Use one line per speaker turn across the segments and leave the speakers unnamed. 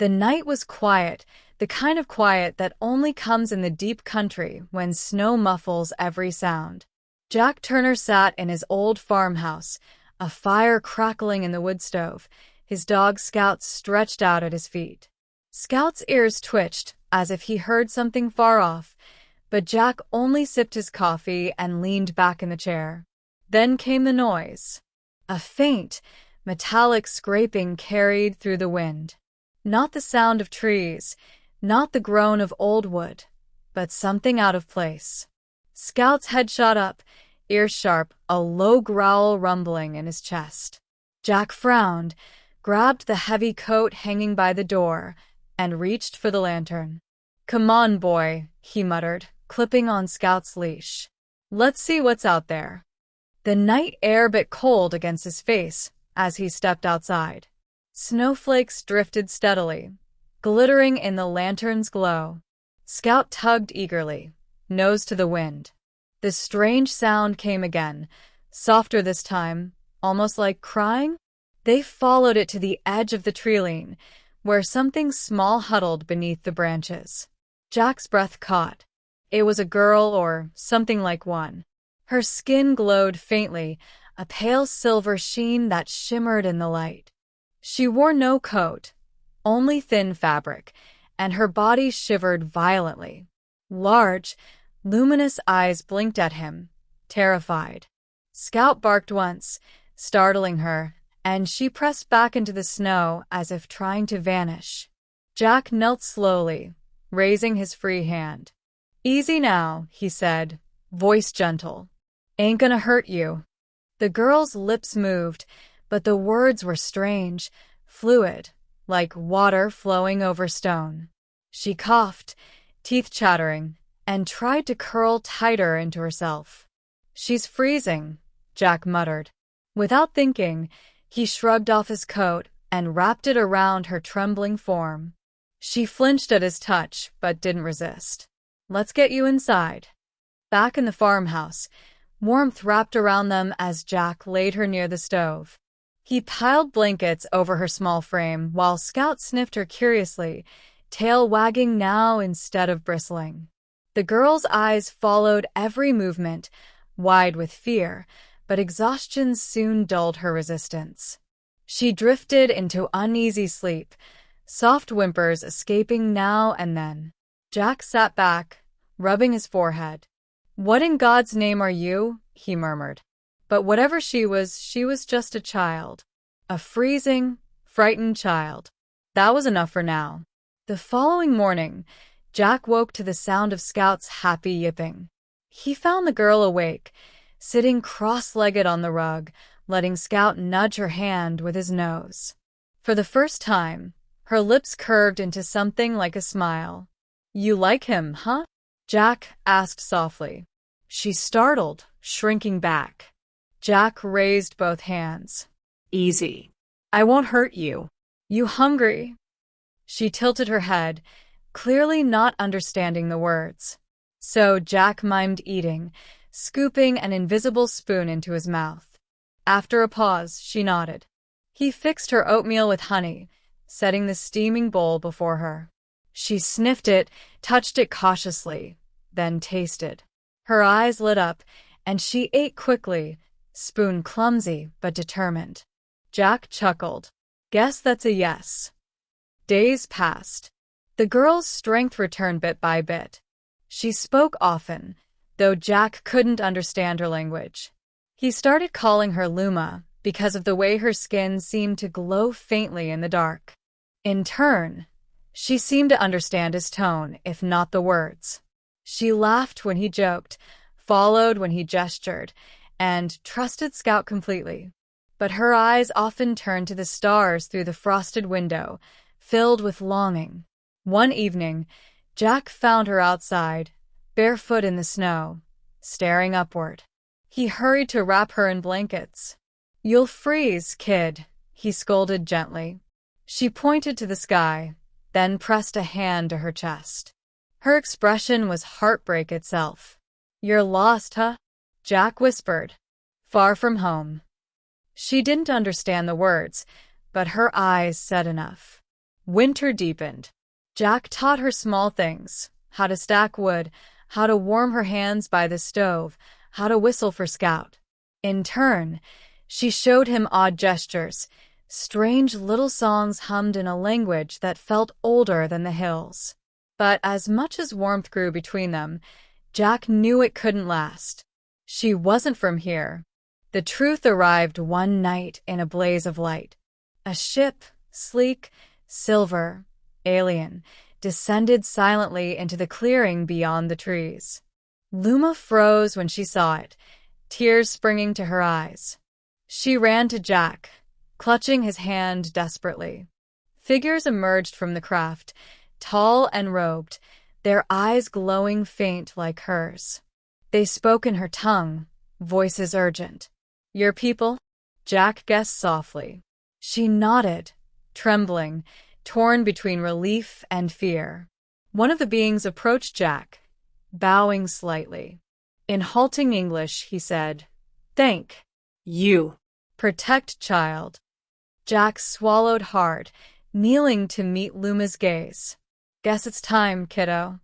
The night was quiet, the kind of quiet that only comes in the deep country when snow muffles every sound. Jack Turner sat in his old farmhouse, a fire crackling in the wood stove, his dog Scout stretched out at his feet. Scout's ears twitched, as if he heard something far off, but Jack only sipped his coffee and leaned back in the chair. Then came the noise. A faint, metallic scraping carried through the wind. Not the sound of trees, not the groan of old wood, but something out of place. Scout's head shot up, ears sharp, a low growl rumbling in his chest. Jack frowned, grabbed the heavy coat hanging by the door, and reached for the lantern. "Come on, boy," he muttered, clipping on Scout's leash. "Let's see what's out there." The night air bit cold against his face as he stepped outside. Snowflakes drifted steadily, glittering in the lantern's glow. Scout tugged eagerly, nose to the wind. The strange sound came again, softer this time, almost like crying. They followed it to the edge of the treeline, where something small huddled beneath the branches. Jack's breath caught. It was a girl or something like one. Her skin glowed faintly, a pale silver sheen that shimmered in the light. She wore no coat, only thin fabric, and her body shivered violently. Large, luminous eyes blinked at him, terrified. Scout barked once, startling her, and she pressed back into the snow as if trying to vanish. Jack knelt slowly, raising his free hand. "Easy now," he said, voice gentle. "Ain't gonna hurt you." The girl's lips moved, but the words were strange, fluid, like water flowing over stone. She coughed, teeth chattering, and tried to curl tighter into herself. "She's freezing," Jack muttered. Without thinking, he shrugged off his coat and wrapped it around her trembling form. She flinched at his touch, but didn't resist. "Let's get you inside." Back in the farmhouse, warmth wrapped around them as Jack laid her near the stove. He piled blankets over her small frame while Scout sniffed her curiously, tail wagging now instead of bristling. The girl's eyes followed every movement, wide with fear, but exhaustion soon dulled her resistance. She drifted into uneasy sleep, soft whimpers escaping now and then. Jack sat back, rubbing his forehead. "What in God's name are you?" he murmured. But whatever she was just a child. A freezing, frightened child. That was enough for now. The following morning, Jack woke to the sound of Scout's happy yipping. He found the girl awake, sitting cross-legged on the rug, letting Scout nudge her hand with his nose. For the first time, her lips curved into something like a smile. "You like him, huh?" Jack asked softly. She startled, shrinking back. Jack raised both hands. "Easy. I won't hurt you. You hungry?" She tilted her head, clearly not understanding the words. So Jack mimed eating, scooping an invisible spoon into his mouth. After a pause, she nodded. He fixed her oatmeal with honey, setting the steaming bowl before her. She sniffed it, touched it cautiously, then tasted. Her eyes lit up, and she ate quickly, spoon clumsy but determined. Jack chuckled. "Guess that's a yes." Days passed. The girl's strength returned bit by bit. She spoke often, though Jack couldn't understand her language. He started calling her Luma because of the way her skin seemed to glow faintly in the dark. In turn, she seemed to understand his tone, if not the words. She laughed when he joked, followed when he gestured, and trusted Scout completely. But her eyes often turned to the stars through the frosted window, filled with longing. One evening, Jack found her outside, barefoot in the snow, staring upward. He hurried to wrap her in blankets. "You'll freeze, kid," he scolded gently. She pointed to the sky, then pressed a hand to her chest. Her expression was heartbreak itself. "You're lost, huh?" Jack whispered. "Far from home." She didn't understand the words, but her eyes said enough. Winter deepened. Jack taught her small things: how to stack wood, how to warm her hands by the stove, how to whistle for Scout. In turn, she showed him odd gestures, strange little songs hummed in a language that felt older than the hills. But as much as warmth grew between them, Jack knew it couldn't last. She wasn't from here. The truth arrived one night in a blaze of light. A ship, sleek, silver, alien, descended silently into the clearing beyond the trees. Luma froze when she saw it, tears springing to her eyes. She ran to Jack, clutching his hand desperately. Figures emerged from the craft, tall and robed, their eyes glowing faint like hers. They spoke in her tongue, voices urgent. "Your people?" Jack guessed softly. She nodded, trembling, torn between relief and fear. One of the beings approached Jack, bowing slightly. In halting English, he said, "Thank you. Protect child." Jack swallowed hard, kneeling to meet Luma's gaze. "Guess it's time, kiddo."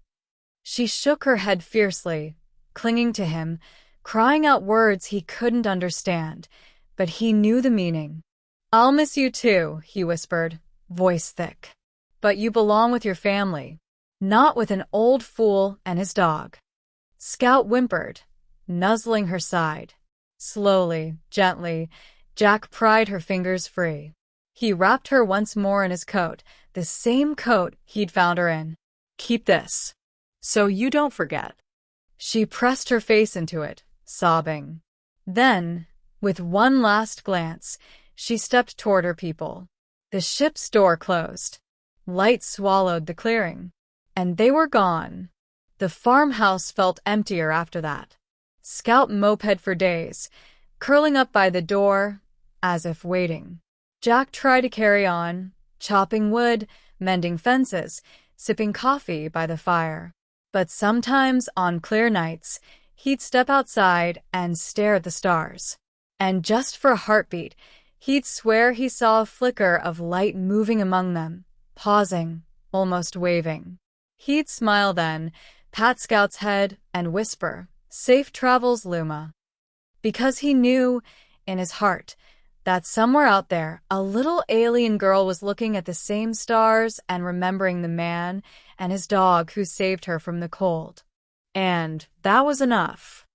She shook her head fiercely, clinging to him, crying out words he couldn't understand, but he knew the meaning. "I'll miss you too," he whispered, voice thick. "But you belong with your family, not with an old fool and his dog." Scout whimpered, nuzzling her side. Slowly, gently, Jack pried her fingers free. He wrapped her once more in his coat, the same coat he'd found her in. "Keep this, so you don't forget." She pressed her face into it, sobbing. Then, with one last glance, she stepped toward her people. The ship's door closed. Light swallowed the clearing, and they were gone. The farmhouse felt emptier after that. Scout moped for days, curling up by the door, as if waiting. Jack tried to carry on, chopping wood, mending fences, sipping coffee by the fire. But sometimes, on clear nights, he'd step outside and stare at the stars. And just for a heartbeat, he'd swear he saw a flicker of light moving among them, pausing, almost waving. He'd smile then, pat Scout's head, and whisper, "Safe travels, Luma." Because he knew, in his heart, that somewhere out there, a little alien girl was looking at the same stars and remembering the man and his dog who saved her from the cold. And that was enough.